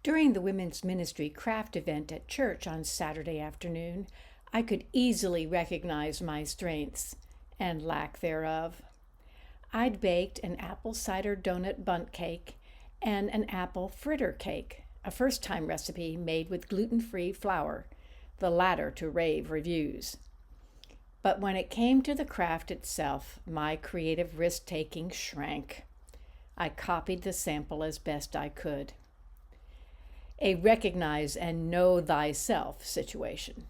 During the women's ministry craft event at church on Saturday afternoon, I could easily recognize my strengths and lack thereof. I'd baked an apple cider donut bundt cake and an apple fritter cake, a first-time recipe made with gluten-free flour, the latter to rave reviews. But when it came to the craft itself, my creative risk-taking shrank. I copied the sample as best I could. A recognize and know thyself situation.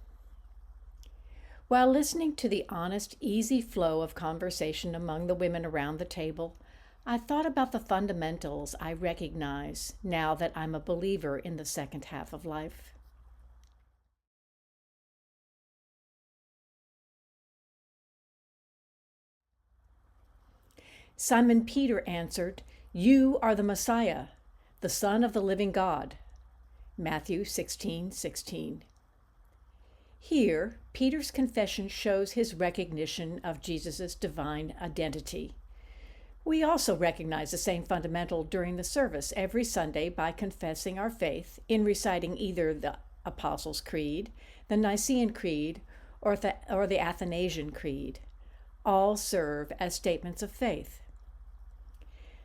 While listening to the honest, easy flow of conversation among the women around the table, I thought about the fundamentals I recognize now that I'm a believer in the second half of life. Simon Peter answered, "You are the Messiah, the Son of the living God." Matthew 16:16. Here, Peter's confession shows his recognition of Jesus' divine identity. We also recognize the same fundamental during the service every Sunday by confessing our faith in reciting either the Apostles' Creed, the Nicene Creed, or the Athanasian Creed. All serve as statements of faith.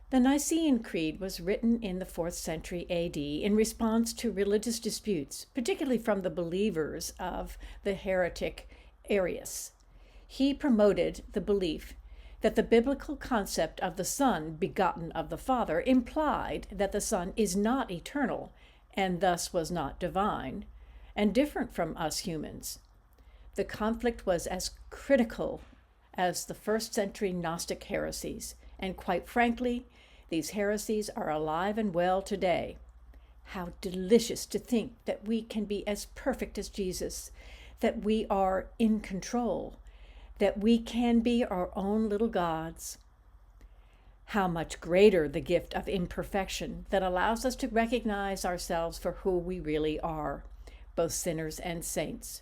The Nicene Creed was written in the 4th century AD in response to religious disputes, particularly from the believers of the heretic Arius. He promoted the belief that the biblical concept of the Son begotten of the Father implied that the Son is not eternal and thus was not divine and different from us humans. The conflict was as critical as the 1st century Gnostic heresies, and quite frankly, these heresies are alive and well today. How delicious to think that we can be as perfect as Jesus, that we are in control, that we can be our own little gods. How much greater the gift of imperfection that allows us to recognize ourselves for who we really are, both sinners and saints.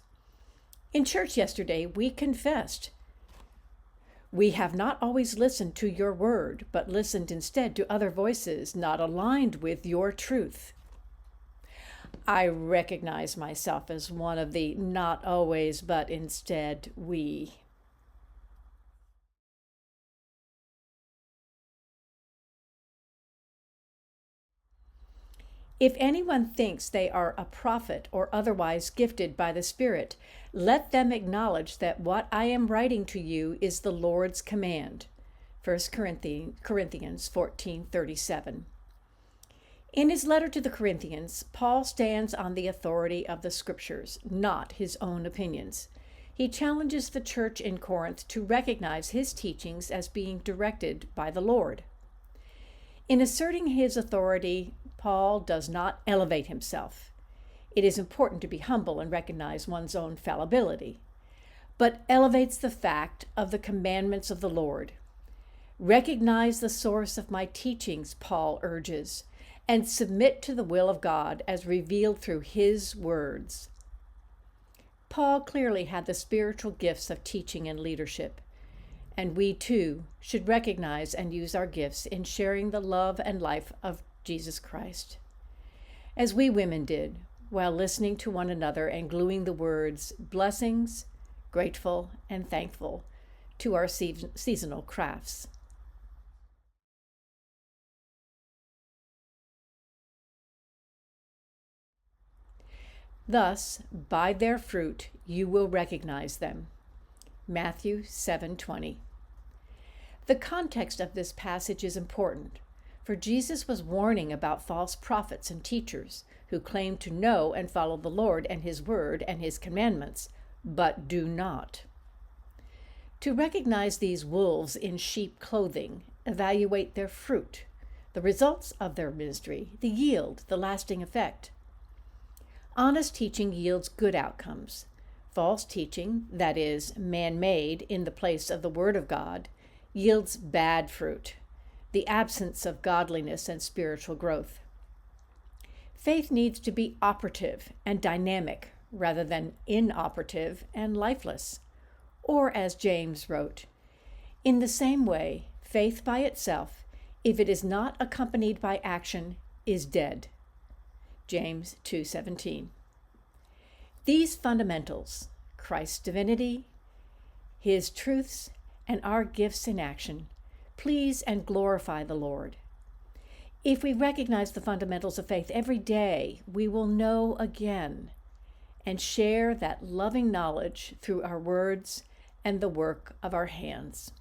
In church yesterday, we confessed, "We have not always listened to your word, but listened instead to other voices not aligned with your truth." I recognize myself as one of the not always, but instead we. If anyone thinks they are a prophet or otherwise gifted by the Spirit, let them acknowledge that what I am writing to you is the Lord's command. 1 Corinthians 14:37. In his letter to the Corinthians, Paul stands on the authority of the Scriptures, not his own opinions. He challenges the church in Corinth to recognize his teachings as being directed by the Lord. In asserting his authority, Paul does not elevate himself. It is important to be humble and recognize one's own fallibility, but elevates the fact of the commandments of the Lord. Recognize the source of my teachings, Paul urges, and submit to the will of God as revealed through his words. Paul clearly had the spiritual gifts of teaching and leadership, and we too should recognize and use our gifts in sharing the love and life of Jesus Christ, as we women did while listening to one another and gluing the words blessings, grateful, and thankful to our seasonal crafts. Thus, by their fruit you will recognize them. Matthew 7:20. The context of this passage is important, for Jesus was warning about false prophets and teachers who claim to know and follow the Lord and his word and his commandments, but do not. To recognize these wolves in sheep clothing, evaluate their fruit, the results of their ministry, the yield, the lasting effect. Honest teaching yields good outcomes. False teaching, that is, man-made in the place of the Word of God, yields bad fruit, the absence of godliness and spiritual growth. Faith needs to be operative and dynamic rather than inoperative and lifeless. Or, as James wrote, in the same way, faith by itself, if it is not accompanied by action, is dead. James 2:17. These fundamentals, Christ's divinity, His truths, and our gifts in action, please and glorify the Lord. If we recognize the fundamentals of faith every day, we will know again and share that loving knowledge through our words and the work of our hands.